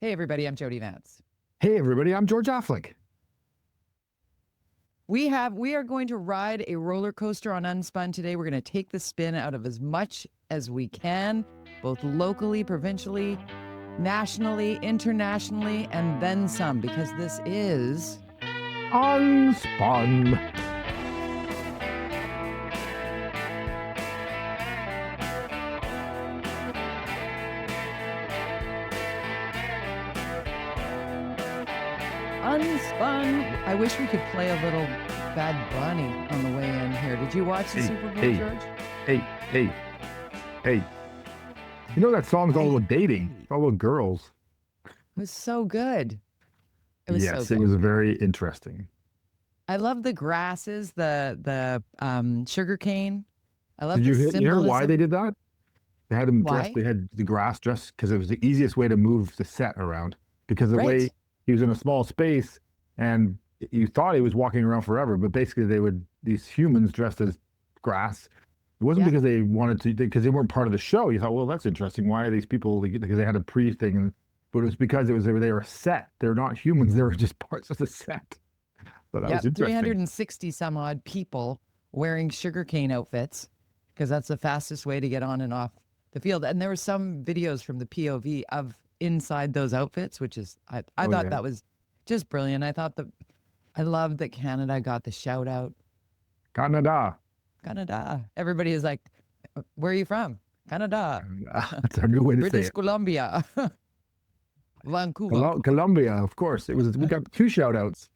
Hey, everybody, I'm Jody-Vance. Hey, everybody, I'm George-Affleck. We are going to ride a roller coaster on UnSpun today. We're going to take the spin out of as much as we can, both locally, provincially, nationally, internationally, and then some, because this is UnSpun. UnSpun. I wish we could play a little Bad Bunny on the way in here. Did you watch the Super Bowl, George? Hey. You know that song's all about dating. It's all about girls. It was so good. It was Yes, so it good. was very interesting. I love the grasses, the sugar cane. I love Did the you hear why symbolism. they did that? They had him dressed, Why? they had the grass dressed because it was the easiest way to move the set around. Because the way Right. he was in a small space and you thought he was walking around forever, but basically these humans dressed as grass. It wasn't Yeah. because they wanted to, because they weren't part of the show. You thought, well, that's interesting. Why are these people? Because they had a pre-thing, but it was because they were a set. They're not humans. They were just parts of the set. So that was Yep. interesting. 360 some odd people wearing sugarcane outfits because that's the fastest way to get on and off the field. And there were some videos from the POV of inside those outfits, which is, I thought that was just brilliant. I loved that Canada got the shout out. Canada. Canada. Everybody is like, where are you from? Canada. That's our new way to say British it. Columbia. Vancouver. Colombia, of course. We got 2 shout outs.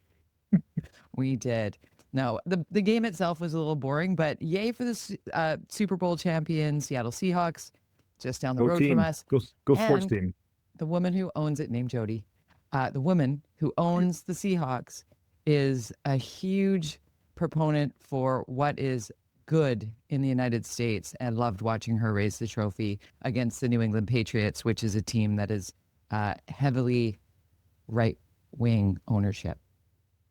We did. No, the game itself was a little boring, but yay for the Super Bowl champion Seattle Seahawks, just down the road from us. Go sports And team. the woman who owns it, named Jody, the woman who owns the Seahawks is a huge proponent for what is good in the United States, and loved watching her raise the trophy against the New England Patriots, which is a team that is heavily right-wing ownership.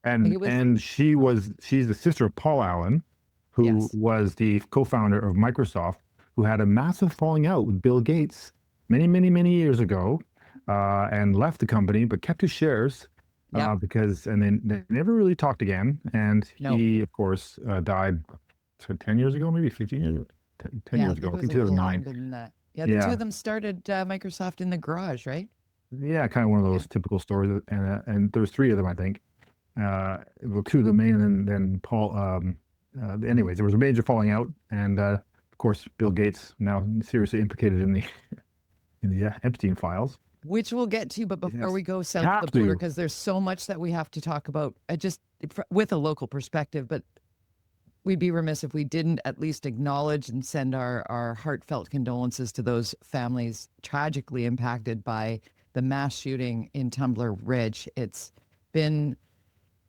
And she's the sister of Paul Allen, who Yes. was the co-founder of Microsoft, who had a massive falling out with Bill Gates many years ago, and left the company, but kept his shares Yep. because, and then they never really talked again. And No. he, of course, died 10 years ago, maybe 15 years, 10 years ago, I think it was a little 2009. longer than that. Yeah, the two of them started Microsoft in the garage, right? Yeah, kind of one of those typical stories. And there was 3 of them, I think. Well, 2 of the main, and then Paul. Anyways, there was a major falling out, and of course, Bill Gates now seriously implicated in the Epstein files. Which we'll get to, but before Yes. we go south Have of the border, to. because there's so much that we have to talk about, just with a local perspective, but we'd be remiss if we didn't at least acknowledge and send our heartfelt condolences to those families tragically impacted by the mass shooting in Tumbler Ridge. It's been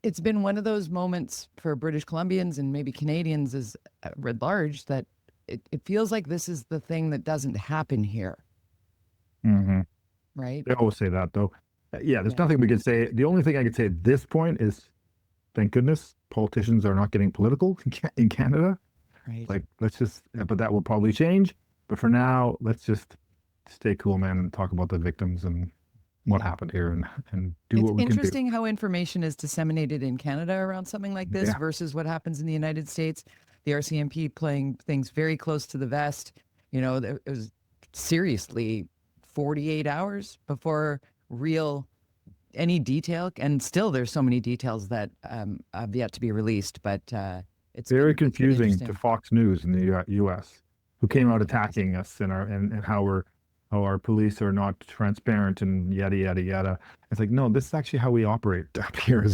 one of those moments for British Columbians and maybe Canadians as writ large that it feels like this is the thing that doesn't happen here, Mm-hmm. right? They always say that, though. Yeah, there's nothing we could say. The only thing I could say at this point is, thank goodness politicians are not getting political in Canada. Right. Like, but that will probably change. But for now, let's just stay cool, man, and talk about the victims and what happened here, and do what we It's can do. interesting how information is disseminated in Canada around something like this versus what happens in the United States. The RCMP playing things very close to the vest. You know, it was seriously 48 hours before any detail, and still there's so many details that have yet to be released. But it's very been confusing interesting. to Fox News in the U.S., who came out attacking us and how our police are not transparent and yada yada yada. It's like, no, this is actually how we operate up here.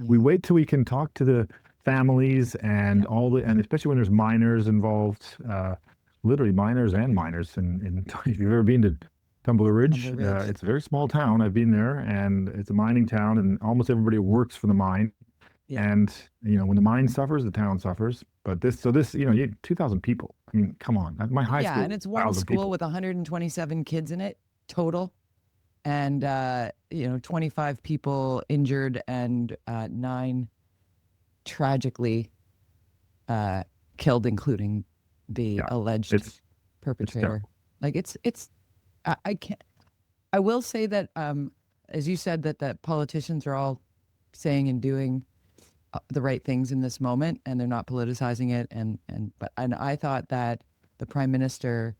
We wait till we can talk to the families and and especially when there's minors involved, literally minors. And if you've ever been to Tumbler Ridge, it's a very small town. I've been there, and it's a mining town, and almost everybody works for the mine. Yeah. And when the mine suffers, the town suffers. But this, you had 2,000 people. I mean, come on. At my high school, and it's one school with 127 kids in it total, and 25 people injured and 9 tragically killed, including the alleged perpetrator. Like it's I can't. I will say that as you said, that politicians are all saying and doing the right things in this moment, and they're not politicizing it. And I thought that the Prime Minister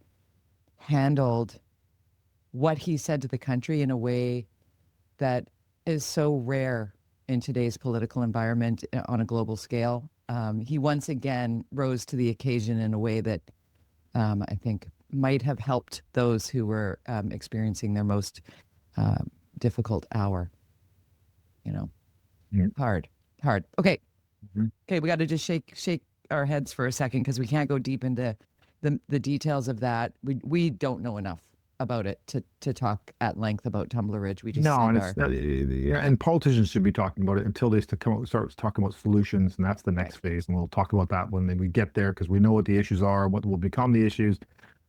handled what he said to the country in a way that is so rare in today's political environment on a global scale. He once again rose to the occasion in a way that I think might have helped those who were experiencing their most difficult hour. You know, hard. Okay. Okay, we got to just shake our heads for a second because we can't go deep into the details of that. We don't know enough about it to talk at length about Tumbler Ridge. We just and politicians should be talking about it until they start talking about solutions, and that's the next phase. And we'll talk about that when we get there because we know what the issues are, what will become the issues.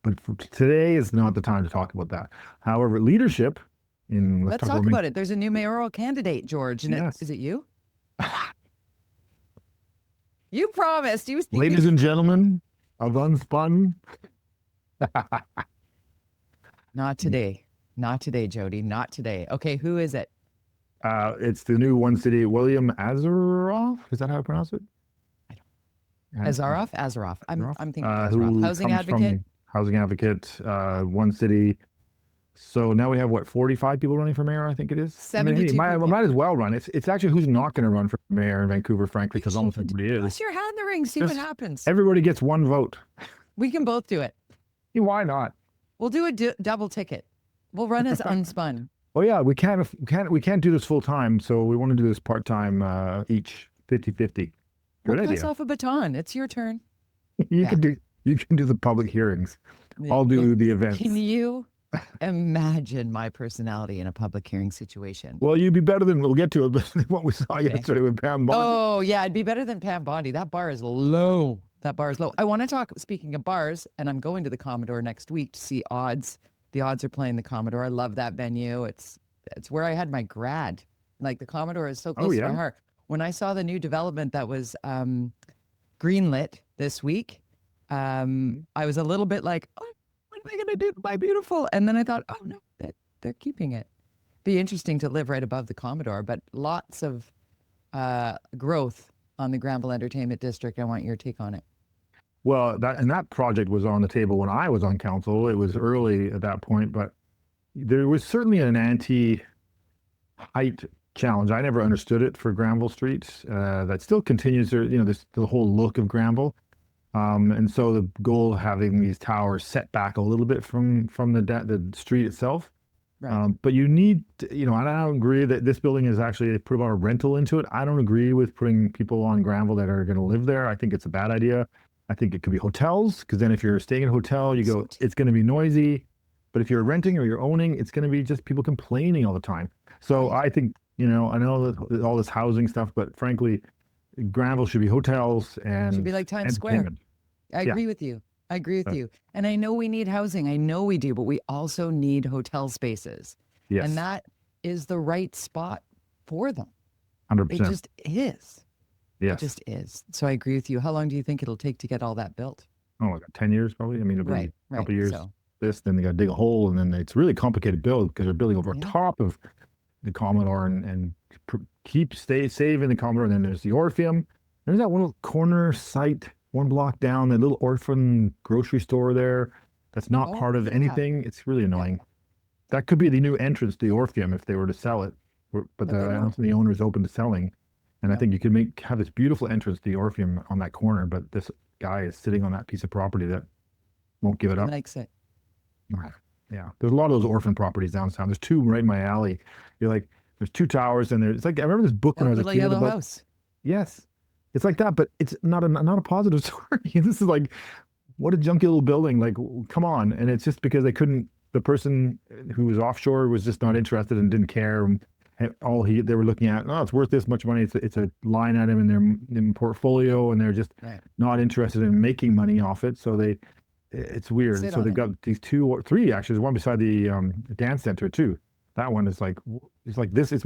But for today is not the time to talk about that. However, leadership let's talk about it. There's a new mayoral candidate, George, and yes. Is it you? You promised. Ladies and gentlemen of UnSpun. Not today. Not today, Jody. Not today. Okay, who is it? It's the new one city, William Azaroff. Is that how I pronounce it? Azaroff? I'm thinking Azaroff. Housing advocate? Housing advocate, one city. So now we have, 45 people running for mayor, I think it is? 72 might as well run. It's actually who's not going to run for mayor in Vancouver, frankly, because almost everybody is. Toss your hat in the ring, see what happens. Everybody gets one vote. We can both do it. Why not? We'll do a double ticket. We'll run as UnSpun. Oh yeah, we can't do this full time, so we want to do this part time, each 50-50. Good idea. Pass off a baton. It's your turn. You can do the public hearings. I'll do the events. Can you imagine my personality in a public hearing situation? Well, you'd be better than we'll get to it, but what we saw yesterday with Pam Bondi. Oh yeah, I'd be better than Pam Bondi. That bar is low. I want to talk, speaking of bars, and I'm going to the Commodore next week to see Odds. The Odds are playing the Commodore. I love that venue. It's where I had my grad. Like, the Commodore is so close to my heart. When I saw the new development that was greenlit this week, I was a little bit like, oh, what am I going to do to my beautiful? And then I thought, oh no, they're keeping it. Be interesting to live right above the Commodore, but lots of growth on the Granville Entertainment District. I want your take on it. Well, that project was on the table when I was on council. It was early at that point, but there was certainly an anti-height challenge. I never understood it for Granville Street. That still continues. This the whole look of Granville, and so the goal of having these towers set back a little bit from the street itself. Right. But you need, and I don't agree that this building is actually put a lot of rental into it. I don't agree with putting people on Granville that are going to live there. I think it's a bad idea. I think it could be hotels, because then if you're staying in a hotel, it's going to be noisy. But if you're renting or you're owning, it's going to be just people complaining all the time. So I think, I know that all this housing stuff, but frankly, Granville should be hotels and should be like Times Square. I agree with you. I agree with you. And I know we need housing. I know we do, but we also need hotel spaces. Yes. And that is the right spot for them. 100%. It just is. Yes. It just is. So I agree with you. How long do you think it'll take to get all that built? Oh, like 10 years probably. I mean, it'll be a couple years. So. Then they got to dig a hole, and then it's really complicated build because they're building over top of the Commodore and stay saving the Commodore. And then there's the Orpheum. There's that one little corner site, one block down, that little orphan grocery store there. That's not part of anything. It's really annoying. Yeah. That could be the new entrance to the Orpheum if they were to sell it. But I don't think the owner is open to selling. And I think you could have this beautiful entrance to the Orpheum on that corner, but this guy is sitting on that piece of property that won't give it up. Likes it. Yeah. There's a lot of those orphan properties downtown. There's two right in my alley. You're like, there's two towers, and it's like, I remember this book when I was a kid. Yellow House. Yes. It's like that, but it's not a positive story. This is like, what a junky little building. Like, come on. And it's just because the person who was offshore was just not interested and didn't care. And they were looking at, it's worth this much money. It's a line item in their portfolio, and they're just not interested in making money off it. So it's weird. So they've got these 2 or 3, actually. There's one beside the dance center too. That one is like, it's like this. It's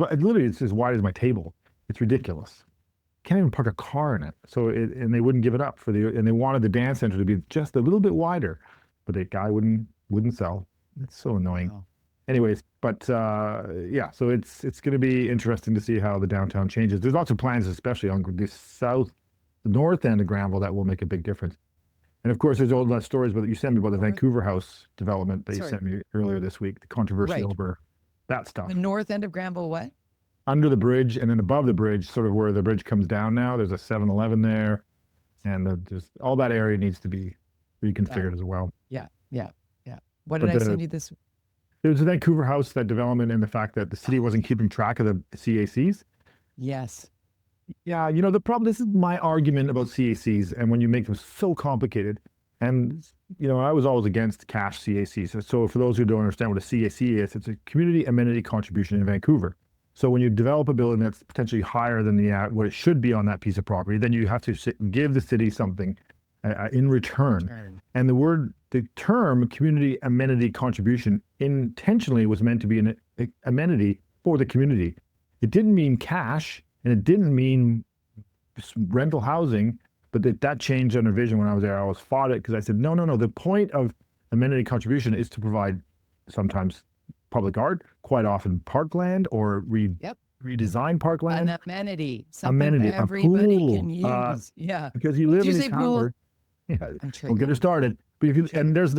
as wide as my table. It's ridiculous. Can't even park a car in it. So and they wouldn't give it up and they wanted the dance center to be just a little bit wider, but the guy wouldn't sell. It's so annoying. Wow. anyways, but yeah, so it's going to be interesting to see how the downtown changes. There's lots of plans, especially on the north end of Granville, that will make a big difference. And of course, there's all that stories about you sent me about the Vancouver House development that you sent me earlier this week, the controversy over that stuff. The north end of Granville, what? Under the bridge, and then above the bridge, sort of where the bridge comes down now, there's a 7-Eleven there, and just all that area needs to be reconfigured as well. Yeah. What did I send you this? There's a Vancouver House, that development, and the fact that the city wasn't keeping track of the CACs. Yes. Yeah, the problem, this is my argument about CACs, and when you make them so complicated, and, I was always against cash CACs. So for those who don't understand what a CAC is, it's a community amenity contribution in Vancouver. So when you develop a building that's potentially higher than what it should be on that piece of property, then you have to give the city something in return. And the term community amenity contribution intentionally was meant to be an amenity for the community. It didn't mean cash, and it didn't mean rental housing, but that changed under vision when I was there. I always fought it because I said, no. The point of amenity contribution is to provide sometimes public art, quite often parkland, or redesign parkland. An amenity. Something everybody can use. Because you live in this town. Yeah, we'll get her started. But there's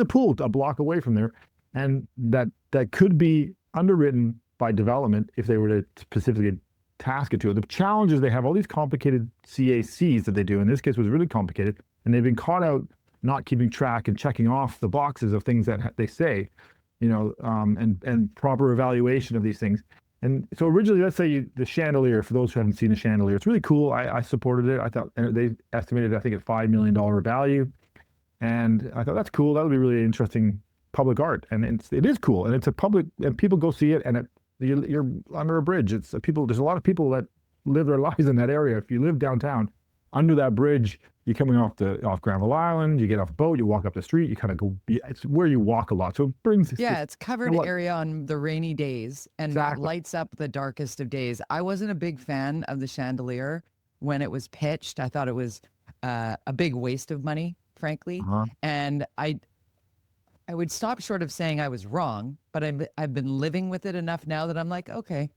a pool a block away from there, and that could be underwritten by development if they were to specifically task it to it. The challenge is they have all these complicated CACs that they do. In this case, it was really complicated, and they've been caught out not keeping track and checking off the boxes of things that they say, and proper evaluation of these things. And so originally, let's say the chandelier, for those who haven't seen the chandelier, it's really cool. I supported it. I thought they estimated, I think, at $5 million value. And I thought, that's cool. That would be really interesting public art. And it is cool. And it's a public, and people go see it, and you're under a bridge. There's a lot of people that live their lives in that area. If you live downtown, under that bridge, you're coming off Granville Island, you get off a boat, you walk up the street, you kind of go, it's where you walk a lot. So it brings... it's covered area on the rainy days, and lights up the darkest of days. I wasn't a big fan of the chandelier when it was pitched. I thought it was a big waste of money, frankly. And I would stop short of saying I was wrong, but I've been living with it enough now that I'm like, okay.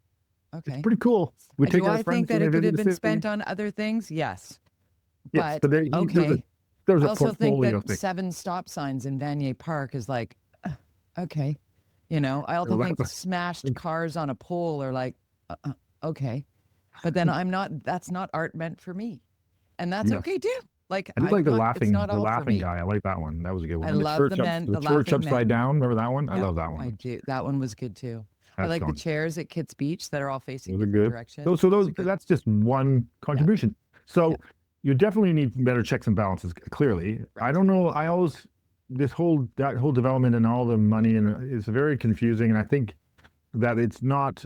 It's pretty cool. Do I think that it could have been spent on other things? Yes. Yes, but okay. There's I a also think that thing. 7 stop signs in Vanier Park is like, okay. I also think smashed cars on a pole are like, okay. But then that's not art meant for me. And that's okay too. Like, I like the laughing guy. I like that one. That was a good one. I love the church upside down. Remember that one? I love that one. I do. That one was good too. I like the chairs at Kitts Beach that are all facing different directions. So that's just one contribution. So you definitely need better checks and balances, clearly. I don't know. That whole development and all the money is very confusing. And I think that it's not,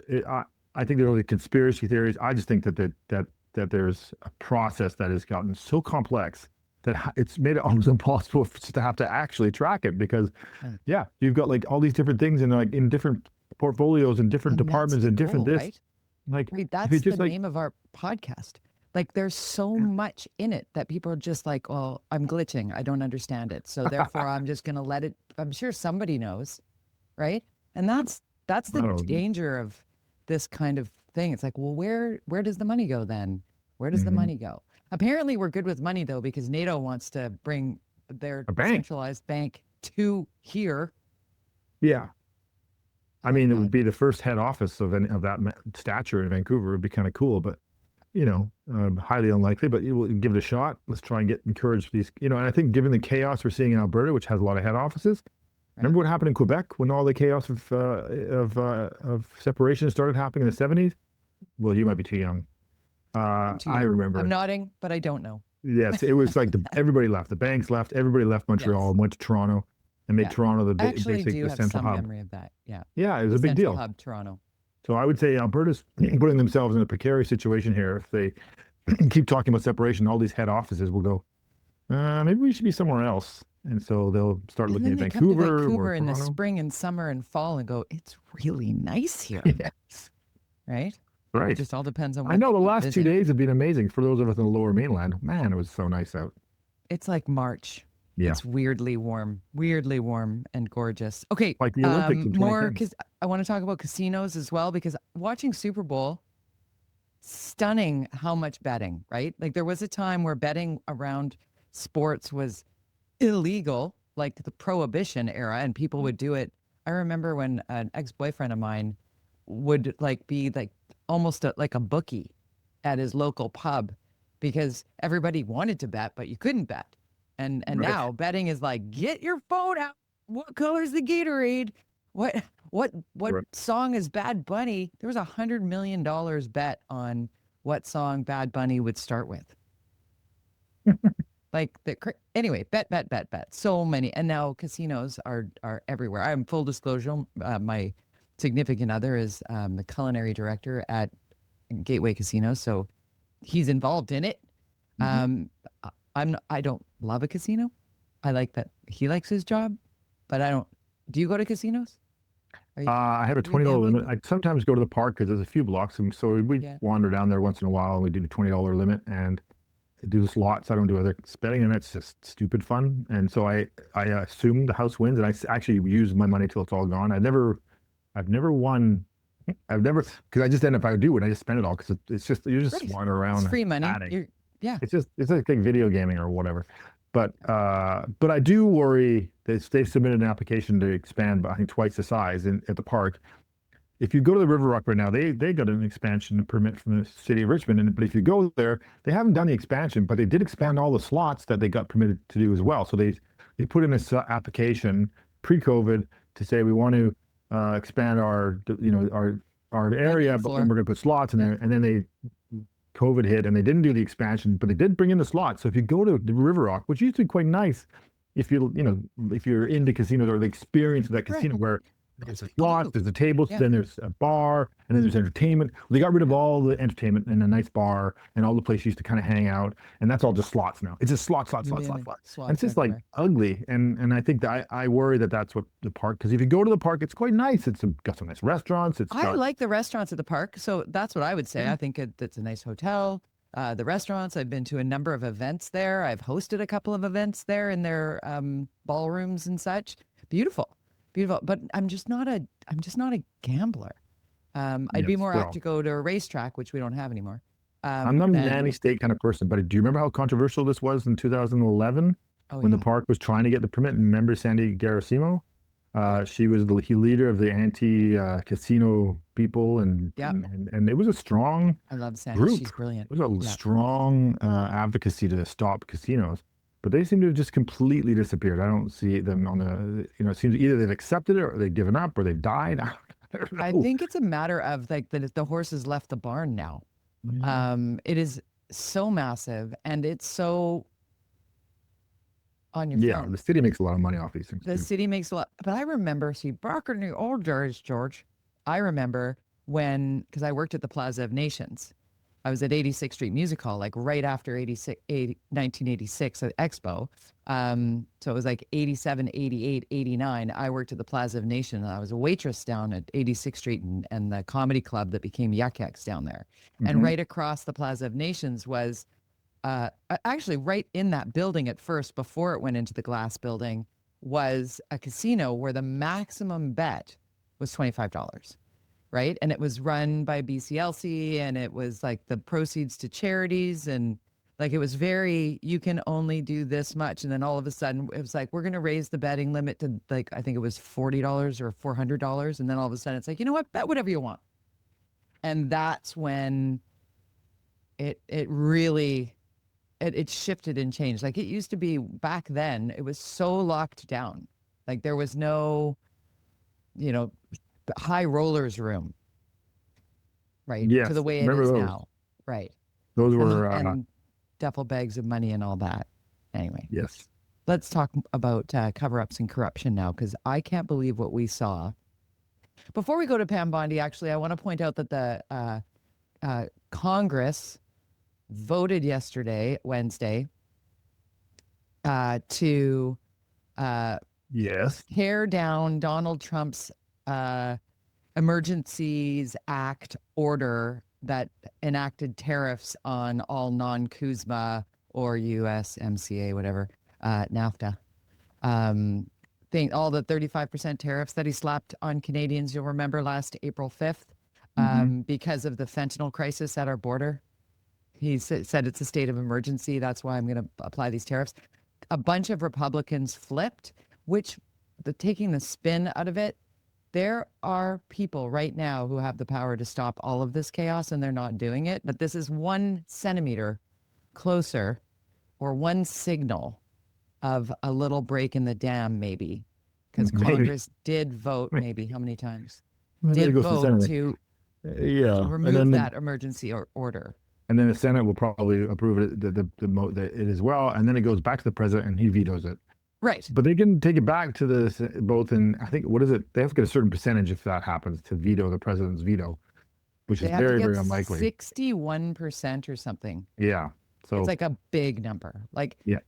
I think there are conspiracy theories. I just think that there's a process that has gotten so complex that it's made it almost impossible to have to actually track it, because you've got like all these different things in different portfolios and different departments and different this. Right? Like, that's the name of our podcast. Like, there's so much in it that people are just like, well, I'm glitching. I don't understand it. So therefore I'm just going to let it. I'm sure somebody knows. Right. And that's the danger of this kind of thing. It's like, well, where does the money go then? Where does the money go? Apparently we're good with money though, because NATO wants to bring their centralized bank to here. Yeah. I mean, it would be the first head office of that stature in Vancouver. It would be kind of cool, but highly unlikely, but we'll give it a shot. Let's try and encourage these, and I think given the chaos we're seeing in Alberta, which has a lot of head offices, remember what happened in Quebec when all the chaos of separation started happening in the 70s? Well, you might be too young. I remember. I'm nodding, but I don't know. Yes, it was like everybody left. The banks left. Everybody left Montreal and went to Toronto and made Toronto the basic central hub. I actually do have some memory of that. Yeah. Yeah, it was a big deal. Hub, Toronto. So I would say Alberta's putting themselves in a precarious situation here. If they keep talking about separation, all these head offices will go, maybe we should be somewhere else. And so they'll start looking at Vancouver. Vancouver in the spring and summer and fall and go, it's really nice here. Yes. Right? Right. It just all depends on what I know the last 2 days have been amazing for those of us in the lower mainland. Man, it was so nice out. It's like March. Yeah. It's weirdly warm and gorgeous. Okay, Like the Olympics in more 2010. because I want to talk about casinos as well because watching Super Bowl, stunning how much betting, right? Like there was a time where betting around sports was illegal, like the prohibition era, and people would do it. I remember when an ex-boyfriend of mine would like be like almost like a bookie at his local pub because everybody wanted to bet, but you couldn't bet. And Right. now betting is like, get your phone out. What color's the Gatorade? What what Right. song is Bad Bunny? There was $100 million bet on what song Bad Bunny would start with. Like anyway, bet. So many, and now casinos are everywhere. I'm full disclosure. My significant other is the culinary director at Gateway Casino, so he's involved in it. Mhm. I don't love a casino. I like that he likes his job, but I don't. Do you go to casinos? Are you, I have a are you $20 gambling? limit. I sometimes go to the park because there's a few blocks, and so we Yeah. wander down there once in a while, and we do the $20 limit and do slots. I don't do other betting, and it's just stupid fun. And so I assume the house wins, and actually use my money till it's all gone. I've never won. I've never because I just end up I do it. I just spend it all because it's just you just Right. wander It's around free money. adding. Yeah. It's like video gaming or whatever. But I do worry that they've submitted an application to expand, I think twice the size at the park. If you go to the River Rock right now, they got an expansion permit from the city of Richmond, but if you go there, they haven't done the expansion, but they did expand all the slots that they got permitted to do as well. So they put in this application pre-COVID to say we want to expand our area, but then floor. we're going to put slots in Yeah. there, and then COVID hit and they didn't do the expansion, but they did bring in the slots. So if you go to the River Rock, which used to be quite nice, if if you're into casinos or the experience of that Right. casino where there's That's the slots, there's the tables, Yeah. then there's a bar, and then there's entertainment. They got rid of all the entertainment and a nice bar and all the place you used to kind of hang out, and that's all just slots now. It's just slots. Really And slots it's just like everywhere. ugly, and I think that I worry that that's what the park, because if you go to the park, it's quite nice. It's got some nice restaurants. It's I got like the restaurants at the park, so that's what I would say. yeah, I think it's a nice hotel. The restaurants, I've been to a number of events there. I've hosted a couple of events there in their ballrooms and such. Beautiful, beautiful. But I'm just not a gambler. I'd be yes, more apt well. to go to a racetrack, which we don't have anymore. I'm not a Than nanny state kind of person, but do you remember how controversial this was in 2011 oh when the yeah, park was trying to get the permit? And remember Sandy Garasimo? She was the leader of the anti-casino people, yeah. and it was a strong I love Sandy. group. She's brilliant. It was a Yeah. strong advocacy to stop casinos, but they seem to have just completely disappeared. I don't see them on it seems either they've accepted it or they've given up or they've died. I don't I know. think it's a matter of like the horse has left the barn now. It is so massive and it's so on your Yeah, phone. the city makes a lot of money off these things The too. city makes a lot, but I remember, see, back in the old days, George, I remember because I worked at the Plaza of Nations. I was at 86th Street Music Hall, like right after 1986 at Expo. So it was like 87, 88, 89. I worked at the Plaza of Nations. And I was a waitress down at 86th Street and the comedy club that became Yuck Yucks down there. And Hmm. right across the Plaza of Nations was actually right in that building at first, before it went into the glass building, was a casino where the maximum bet was $25, right? And it was run by BCLC and it was like the proceeds to charities and like it was very, you can only do this much. And then all of a sudden it was like, we're going to raise the betting limit to like, I think it was $40 or $400. And then all of a sudden it's like, you know what, bet whatever you want. And that's when it really it shifted and changed. Like it used to be back then, it was so locked down. Like there was no, you know, high rollers room, right? To Yes, the way it remember is those? now. Right. Those And were and duffel bags of money and all that. Anyway, yes. let's talk about cover-ups and corruption now, because I can't believe what we saw. Before we go to Pam Bondi, actually, I want to point out that the Congress voted yesterday, Wednesday, to Yes. tear down Donald Trump's Emergencies Act order that enacted tariffs on all non-CUSMA or USMCA, whatever, NAFTA Think all the 35% tariffs that he slapped on Canadians, you'll remember last April 5th, because of the fentanyl crisis at our border. He said it's a state of emergency. That's why I'm going to apply these tariffs. A bunch of Republicans flipped, which taking the spin out of it, there are people right now who have the power to stop all of this chaos, and they're not doing it. But this is 1 centimeter closer, or one signal of a little break in the dam, maybe, because Congress did vote maybe how many times? Did vote to remove that emergency order. And then the Senate will probably approve it as well, and then it goes back to the president, and he vetoes it. Right. But they can take it back to the both, and I think, what is it? They have to get a certain percentage if that happens to veto the president's veto, which is very, very unlikely. 61% or something. Yeah. So it's like a big number. Like, yeah.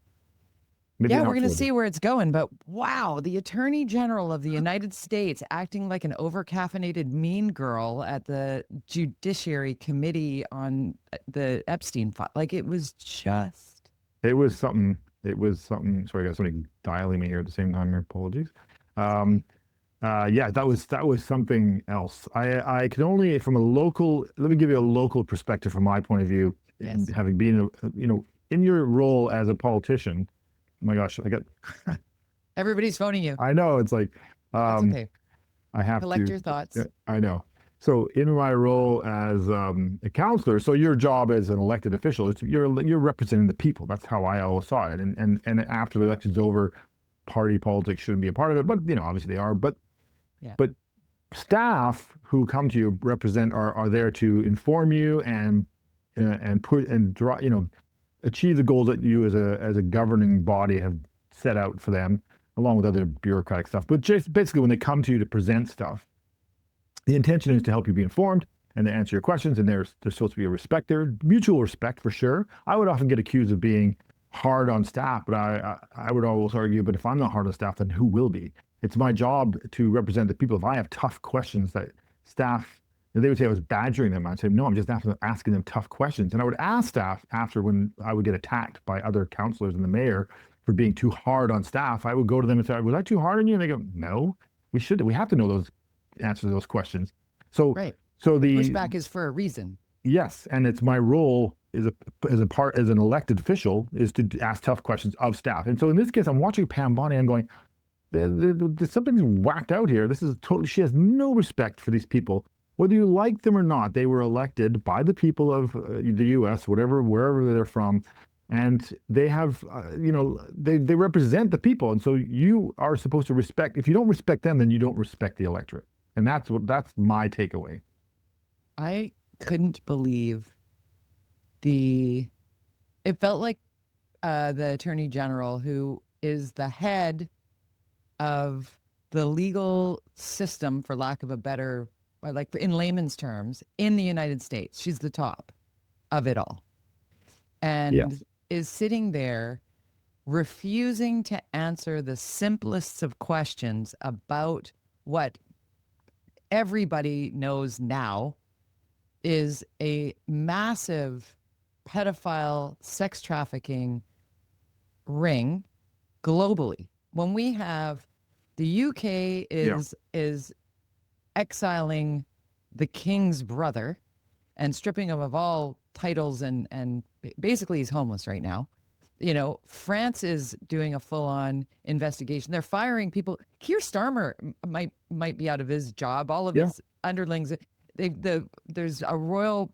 We're going to see where it's going. But wow, the Attorney General of the United States acting like an over-caffeinated mean girl at the Judiciary Committee on the Epstein file. Like, it was just. It was something. Sorry, I got somebody dialing me here at the same time. Apologies. Yeah, that was something else. I can only, from a local, let me give you a local perspective from my point of view, yes. Having been, in your role as a politician. Oh my gosh, I got. Everybody's phoning you. I know, it's like. That's okay. I have collect to your thoughts. I know. So in my role as a counselor, so your job as an elected official is you're representing the people. That's how I always saw it. And after the election's over, party politics shouldn't be a part of it, but obviously they are. But staff who come to you represent are there to inform you and put and draw, achieve the goals that you as a governing body have set out for them, along with other bureaucratic stuff. But just basically, when they come to you to present stuff, the intention is to help you be informed and to answer your questions. And there's supposed to be a respect there, mutual respect for sure. I would often get accused of being hard on staff, but I would always argue, but if I'm not hard on staff, then who will be? It's my job to represent the people. If I have tough questions that staff, they would say I was badgering them. I'd say, no, I'm just asking them tough questions. And I would ask staff after, when I would get attacked by other councillors and the mayor for being too hard on staff, I would go to them and say, was I too hard on you? And they go, no, we have to know those answers to those questions. So, right. So the pushback is for a reason. Yes. And it's my role as an elected official is to ask tough questions of staff. And so in this case, I'm watching Pam Bondi and going, something's whacked out here. This is totally, she has no respect for these people. Whether you like them or not, they were elected by the people of the U.S., wherever they're from, and they have, they represent the people, and so you are supposed to respect. If you don't respect them, then you don't respect the electorate, and that's my takeaway. I couldn't believe it felt like the Attorney General, who is the head of the legal system, for lack of a better, like in layman's terms, in the United States. She's the top of it all. And is sitting there refusing to answer the simplest of questions about what everybody knows now is a massive pedophile sex trafficking ring globally. When we have the UK is exiling the king's brother and stripping him of all titles and basically he's homeless right now. France is doing a full-on investigation. They're firing people. Keir Starmer might be out of his job. All of his underlings. There's a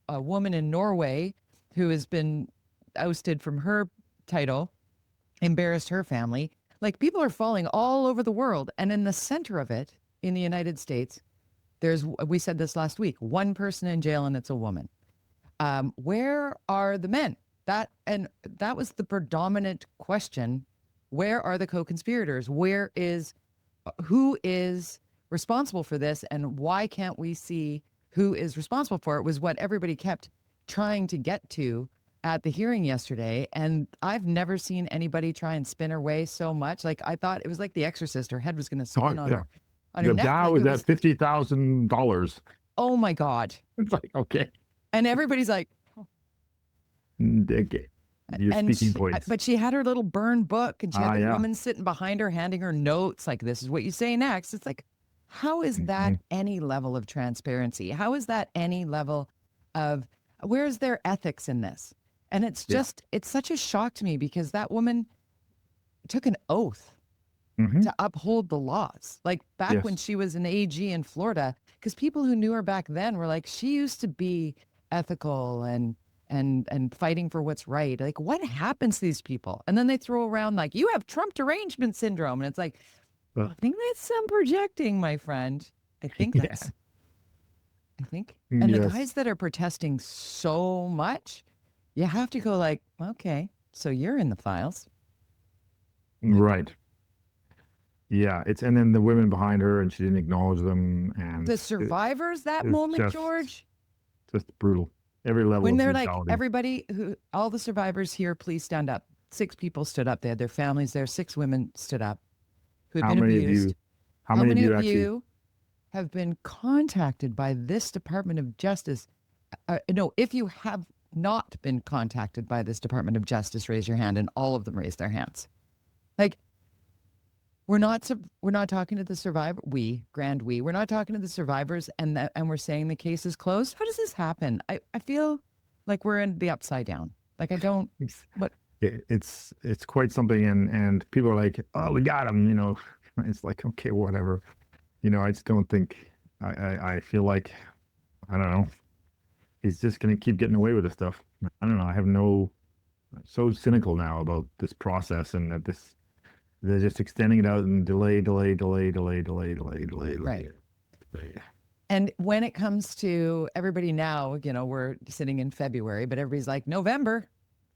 a woman in Norway who has been ousted from her title, embarrassed her family. Like, people are falling all over the world, and in the center of it, in the United States, we said this last week, one person in jail, and it's a woman. Where are the men? That was the predominant question. Where are the co-conspirators? Who is responsible for this, and why can't we see who is responsible for it? Was what everybody kept trying to get to at the hearing yesterday. And I've never seen anybody try and spin her way so much. Like, I thought it was like The Exorcist. Her head was going to spin on her neck. Dow is at $50,000. Oh my God. It's like, okay. And everybody's like, okay. your And speaking points. but she had her little burn book, and she had the yeah. woman sitting behind her handing her notes like, this is what you say next. It's like, how is that any level of transparency? How is that any level of, where's their ethics in this? And it's just, it's such a shock to me, because that woman took an oath to uphold the laws. Like back when she was an AG in Florida, because people who knew her back then were like, she used to be ethical and fighting for what's right. Like, what happens to these people? And then they throw around like, you have Trump derangement syndrome. And it's like, I think that's some projecting, my friend. I think that's, and the guys that are protesting so much, you have to go like, okay, so you're in the files. Right. Yeah. And then the women behind her, and she didn't acknowledge them. And the survivors that moment, George. Just brutal. Every level when of they're brutality. like, all the survivors here, please stand up. 6 people stood up. They had their families there. 6 women stood up who had been abused. How many of you have been contacted by this Department of Justice? No, if you have not been contacted by this Department of Justice, raise your hand. And all of them raised their hands. Like, we're not talking to the survivor. We're not talking to the survivors, and we're saying the case is closed. How does this happen? I feel like we're in the upside down. Like, I don't. But it's quite something, and people are like, oh, we got him. You know, it's like, okay, whatever. You know, I just don't think. I feel like, I don't know. He's just gonna keep getting away with this stuff. I don't know. I have so cynical now about this process, and that they're just extending it out and delay. Right. And when it comes to everybody now, you know, we're sitting in February, but everybody's like, November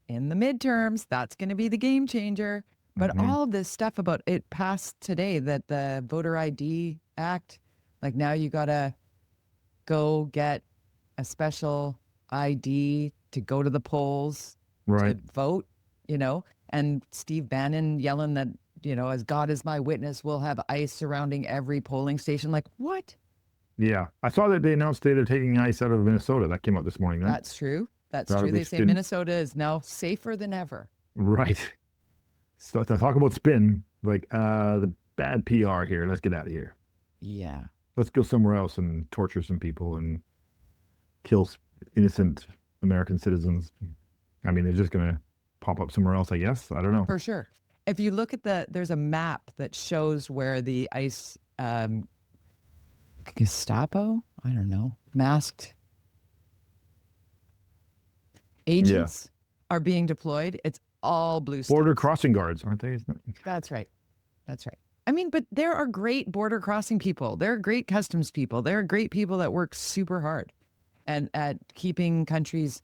in the midterms, that's going to be the game changer. But all of this stuff about it passed today, that the Voter ID Act, like now you got to go get a special ID to go to the polls to vote, you know, and Steve Bannon yelling that, you know, as God is my witness, we'll have ICE surrounding every polling station. Like, what? Yeah. I saw that they announced they're taking ICE out of Minnesota. That came out this morning, right? That's true. That's true. They say Minnesota is now safer than ever. Right. So to talk about spin, like the bad PR here. Let's get out of here. Yeah. Let's go somewhere else and torture some people and kill innocent American citizens. I mean, they're just going to pop up somewhere else, I guess. I don't know. For sure. If you look at there's a map that shows where the ICE Gestapo, I don't know, masked agents are being deployed. It's all blue states. Border crossing guards, aren't they? That's right. That's right. I mean, but there are great border crossing people. There are great customs people. There are great people that work super hard and at keeping countries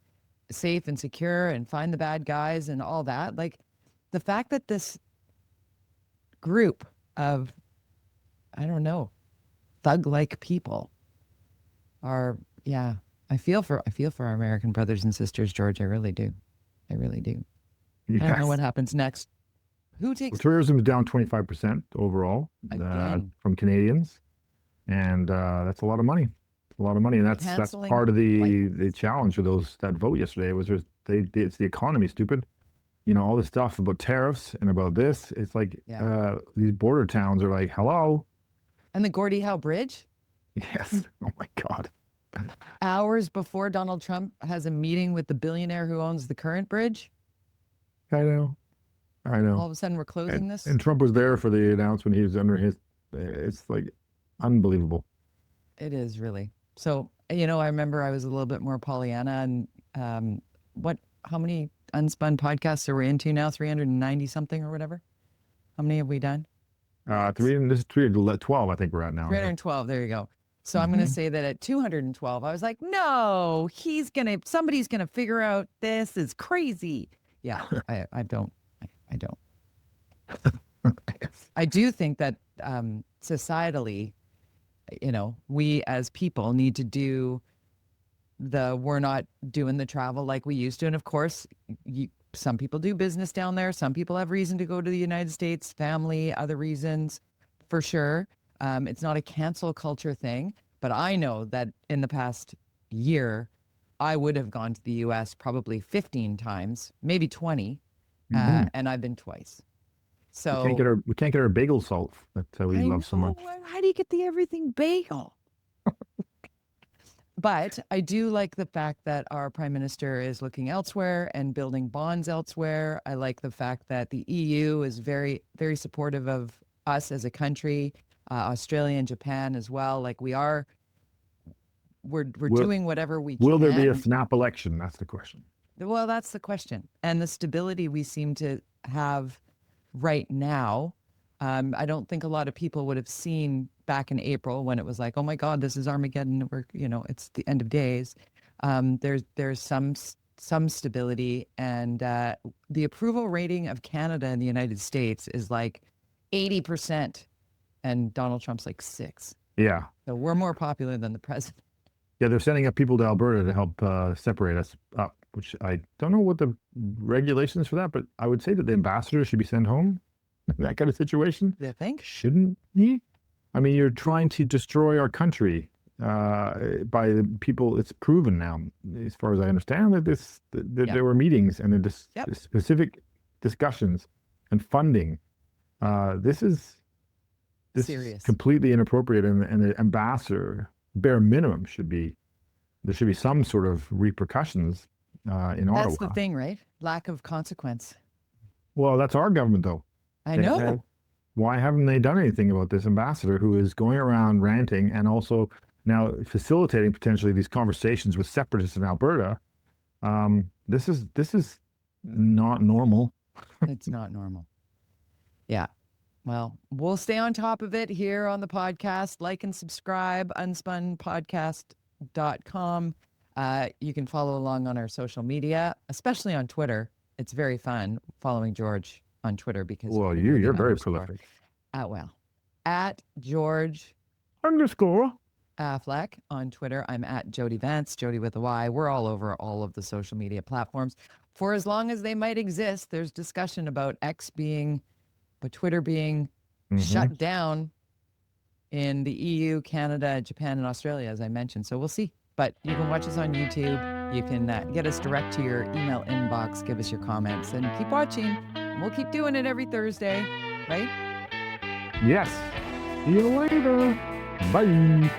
safe and secure and find the bad guys and all that. Like, the fact that this group of, I don't know, thug-like people are, I feel for our American brothers and sisters, George. I really do. I really do. Yes. I don't know what happens next. Who takes... tourism is down 25% overall from Canadians. And that's a lot of money. A lot of money. And that's part of the challenge of that vote yesterday was it's the economy, stupid. You know, all this stuff about tariffs and about this. It's like these border towns are like, hello. And the Gordie Howe Bridge? Yes. Oh, my God. Hours before Donald Trump has a meeting with the billionaire who owns the current bridge. I know. All of a sudden, we're closing this. And Trump was there for the announcement. He was under his. It's like unbelievable. It is really. So, you know, I remember I was a little bit more Pollyanna. And how many UnSpun podcasts are we into now? 390 something or whatever? How many have we done? This is 312, I think we're at now. 312. There you go. So I'm going to say that at 212, I was like, no, somebody's going to figure out this is crazy. Yeah, I don't. I do think that societally, you know, we as people need to do we're not doing the travel like we used to. And of course, some people do business down there. Some people have reason to go to the United States, family, other reasons, for sure. It's not a cancel culture thing. But I know that in the past year, I would have gone to the US probably 15 times, maybe 20, and I've been twice. So we can't get our bagel salt that we I love so much. know. How do you get the everything bagel? But I do like the fact that our prime minister is looking elsewhere and building bonds elsewhere. I like the fact that the EU is very, very supportive of us as a country, Australia and Japan as well. Like we're doing whatever we can. Will there be a snap election? That's the question. Well, that's the question. And the stability we seem to have right now, I don't think a lot of people would have seen back in April when it was like, oh my God, this is Armageddon. It's the end of days. There's some stability, and the approval rating of Canada and the United States is like 80%, and Donald Trump's like 6. Yeah. So we're more popular than the president. Yeah, they're sending up people to Alberta to help separate us up, which I don't know what the regulations for that, but I would say that the ambassador should be sent home. That kind of situation. You think? Shouldn't he? I mean, you're trying to destroy our country by the people. It's proven now, as far as I understand, that there were meetings and specific discussions and funding. This is serious, completely inappropriate, and the ambassador, bare minimum, there should be some sort of repercussions in Ottawa. That's the thing, right? Lack of consequence. Well, that's our government, though. I know. Why haven't they done anything about this ambassador who is going around ranting and also now facilitating potentially these conversations with separatists in Alberta? This is not normal. It's not normal. Yeah. Well, we'll stay on top of it here on the podcast. Like and subscribe, unspunpodcast.com. You can follow along on our social media, especially on Twitter. It's very fun following George on Twitter because you're very prolific. At George_Affleck on Twitter. I'm at Jody-Vance, Jody with a Y. We're all over all of the social media platforms. For as long as they might exist, there's discussion about Twitter being shut down in the EU, Canada, Japan, and Australia, as I mentioned. So we'll see. But you can watch us on YouTube. You can get us direct to your email inbox, give us your comments, and keep watching. We'll keep doing it every Thursday, right? Yes. See you later. Bye.